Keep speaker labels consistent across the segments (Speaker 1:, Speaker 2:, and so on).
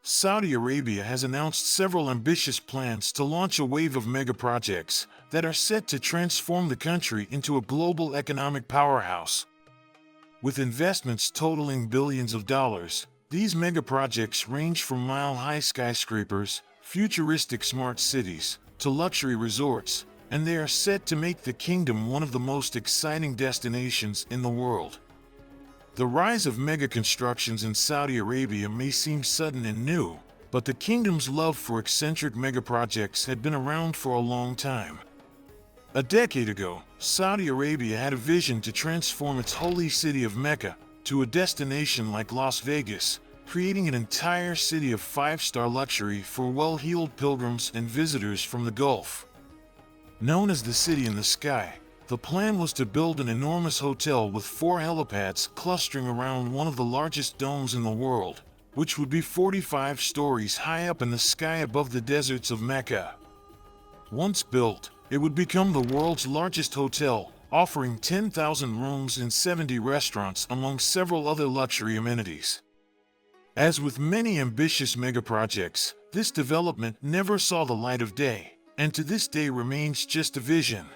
Speaker 1: Saudi Arabia has announced several ambitious plans to launch a wave of megaprojects that are set to transform the country into a global economic powerhouse. With investments totaling billions of dollars, these megaprojects range from mile-high skyscrapers, futuristic smart cities, to luxury resorts, and they are set to make the kingdom one of the most exciting destinations in the world. The rise of mega constructions in Saudi Arabia may seem sudden and new, but the kingdom's love for eccentric megaprojects had been around for a long time. A decade ago, Saudi Arabia had a vision to transform its holy city of Mecca to a destination like Las Vegas, creating an entire city of five-star luxury for well-heeled pilgrims and visitors from the Gulf. Known as the City in the Sky, the plan was to build an enormous hotel with 4 helipads clustering around one of the largest domes in the world, which would be 45 stories high up in the sky above the deserts of Mecca. Once built, it would become the world's largest hotel, offering 10,000 rooms and 70 restaurants among several other luxury amenities. As with many ambitious megaprojects, this development never saw the light of day, and to this day remains just a vision.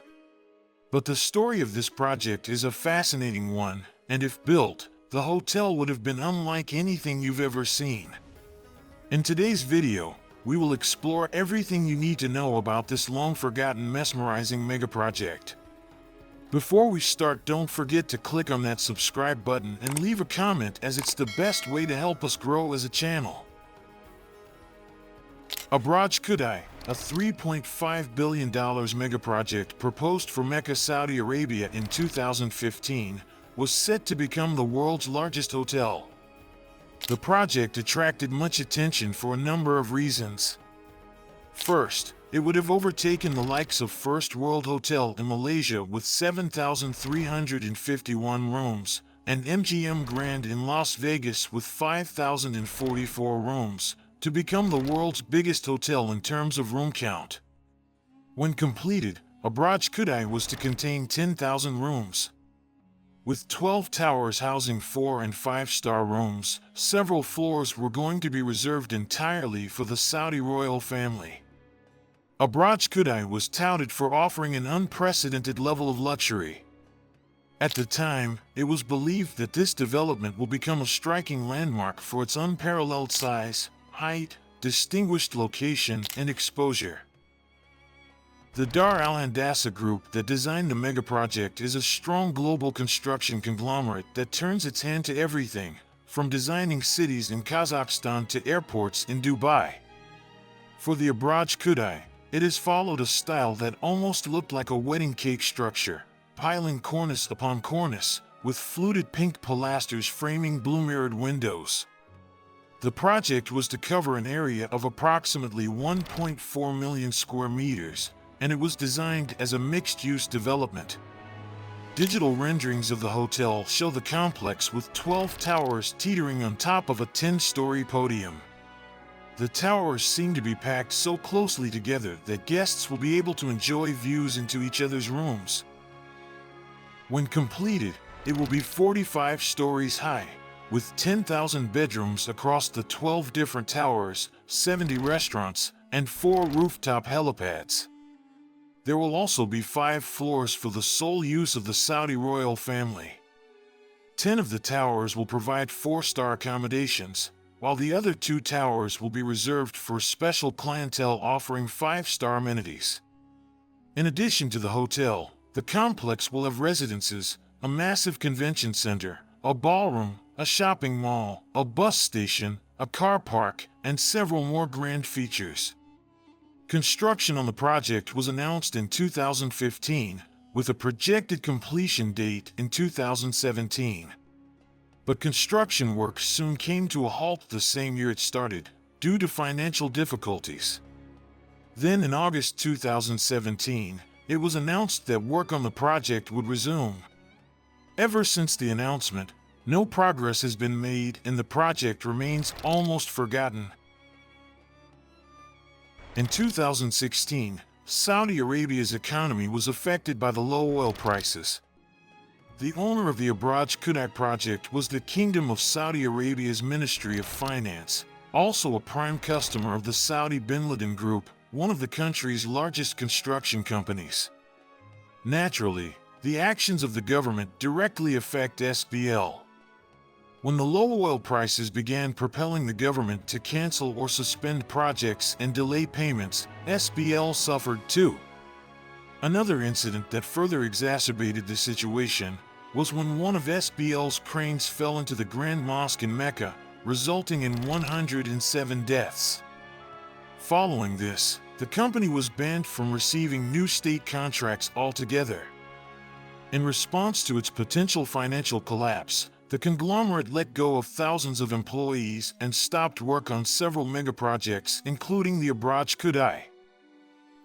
Speaker 1: But the story of this project is a fascinating one, and if built, the hotel would have been unlike anything you've ever seen. In today's video, we will explore everything you need to know about this long-forgotten mesmerizing megaproject. Before we start, don't forget to click on that subscribe button and leave a comment, as it's the best way to help us grow as a channel. Abraj Kudai, a $3.5 billion megaproject proposed for Mecca, Saudi Arabia in 2015, was set to become the world's largest hotel. The project attracted much attention for a number of reasons. First, it would have overtaken the likes of First World Hotel in Malaysia with 7,351 rooms, and MGM Grand in Las Vegas with 5,044 rooms, to become the world's biggest hotel in terms of room count. When completed, Abraj Kudai was to contain 10,000 rooms. With 12 towers housing 4- and 5-star rooms, several floors were going to be reserved entirely for the Saudi royal family. Abraj Kudai was touted for offering an unprecedented level of luxury. At the time, it was believed that this development will become a striking landmark for its unparalleled size, height, distinguished location, and exposure. The Dar Al-Handasa Group that designed the megaproject is a strong global construction conglomerate that turns its hand to everything, from designing cities in Kazakhstan to airports in Dubai. For the Abraj Kudai, it has followed a style that almost looked like a wedding cake structure, piling cornice upon cornice, with fluted pink pilasters framing blue-mirrored windows. The project was to cover an area of approximately 1.4 million square meters, and it was designed as a mixed-use development. Digital renderings of the hotel show the complex with 12 towers teetering on top of a 10-story podium. The towers seem to be packed so closely together that guests will be able to enjoy views into each other's rooms. When completed, it will be 45 stories high, with 10,000 bedrooms across the 12 different towers, 70 restaurants, and 4 rooftop helipads. There will also be 5 floors for the sole use of the Saudi royal family. 10 of the towers will provide 4-star accommodations, while the other 2 towers will be reserved for special clientele offering 5-star amenities. In addition to the hotel, the complex will have residences, a massive convention center, a ballroom, a shopping mall, a bus station, a car park, and several more grand features. Construction on the project was announced in 2015, with a projected completion date in 2017. But construction work soon came to a halt the same year it started, due to financial difficulties. Then in August 2017, it was announced that work on the project would resume. Ever since the announcement, no progress has been made and the project remains almost forgotten. In 2016, Saudi Arabia's economy was affected by the low oil prices. The owner of the Abraj Kudai project was the Kingdom of Saudi Arabia's Ministry of Finance, also a prime customer of the Saudi Bin Laden Group, one of the country's largest construction companies. Naturally, the actions of the government directly affect SBL. When the low oil prices began propelling the government to cancel or suspend projects and delay payments, SBL suffered too. Another incident that further exacerbated the situation was when one of SBL's cranes fell into the Grand Mosque in Mecca, resulting in 107 deaths. Following this, the company was banned from receiving new state contracts altogether. In response to its potential financial collapse, the conglomerate let go of thousands of employees and stopped work on several megaprojects, including the Abraj Kudai.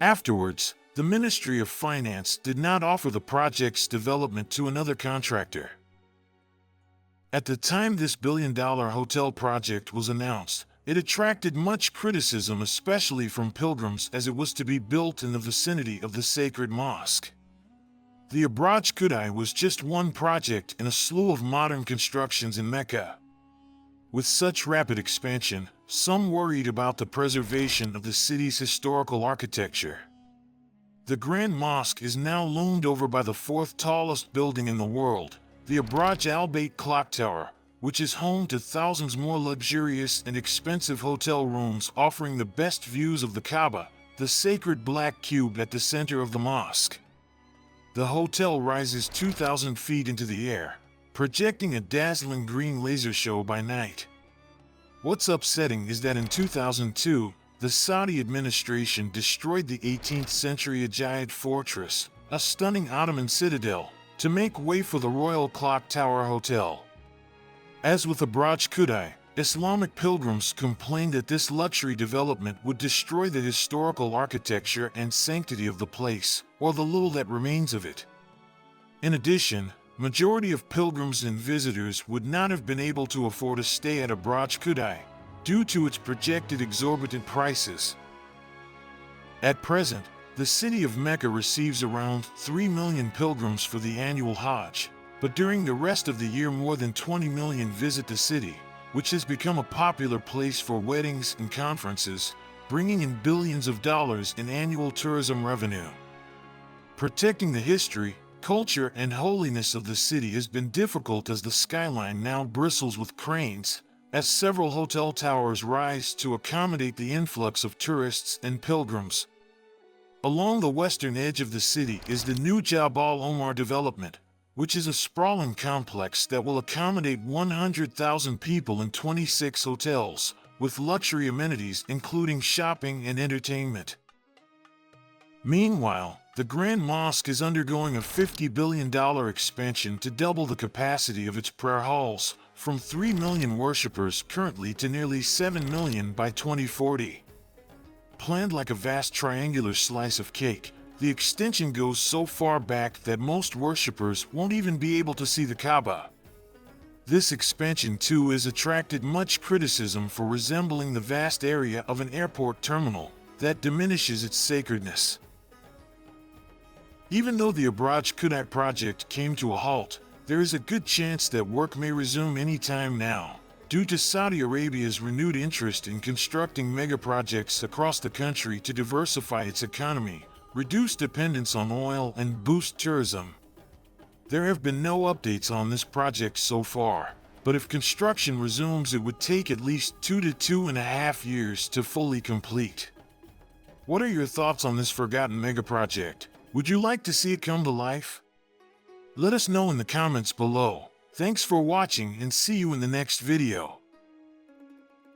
Speaker 1: Afterwards, the Ministry of Finance did not offer the project's development to another contractor. At the time this billion-dollar hotel project was announced, it attracted much criticism, especially from pilgrims, as it was to be built in the vicinity of the sacred mosque. The Abraj Kudai was just one project in a slew of modern constructions in Mecca. With such rapid expansion, some worried about the preservation of the city's historical architecture. The Grand Mosque is now loomed over by the fourth tallest building in the world, the Abraj Al-Bayt Clock Tower, which is home to thousands more luxurious and expensive hotel rooms offering the best views of the Kaaba, the sacred black cube at the center of the mosque. The hotel rises 2,000 feet into the air, projecting a dazzling green laser show by night. What's upsetting is that in 2002, the Saudi administration destroyed the 18th century Ayyad fortress, a stunning Ottoman citadel, to make way for the Royal Clock Tower Hotel. As with Abraj Kudai, Islamic pilgrims complained that this luxury development would destroy the historical architecture and sanctity of the place, or the little that remains of it. In addition, majority of pilgrims and visitors would not have been able to afford a stay at Abraj Kudai, due to its projected exorbitant prices. At present, the city of Mecca receives around 3 million pilgrims for the annual Hajj, but during the rest of the year more than 20 million visit the city, which has become a popular place for weddings and conferences, bringing in billions of dollars in annual tourism revenue. Protecting the history, culture, and holiness of the city has been difficult as the skyline now bristles with cranes, as several hotel towers rise to accommodate the influx of tourists and pilgrims. Along the western edge of the city is the new Jabal Omar development, which is a sprawling complex that will accommodate 100,000 people in 26 hotels, with luxury amenities including shopping and entertainment. Meanwhile, the Grand Mosque is undergoing a $50 billion expansion to double the capacity of its prayer halls, from 3 million worshippers currently to nearly 7 million by 2040. Planned like a vast triangular slice of cake, the extension goes so far back that most worshippers won't even be able to see the Kaaba. This expansion too has attracted much criticism for resembling the vast area of an airport terminal that diminishes its sacredness. Even though the Abraj Kudai project came to a halt, there is a good chance that work may resume any time now, due to Saudi Arabia's renewed interest in constructing megaprojects across the country to diversify its economy, reduce dependence on oil, and boost tourism. There have been no updates on this project so far, but if construction resumes, it would take at least 2 to 2.5 years to fully complete. What are your thoughts on this forgotten megaproject? Would you like to see it come to life? Let us know in the comments below. Thanks for watching and see you in the next video.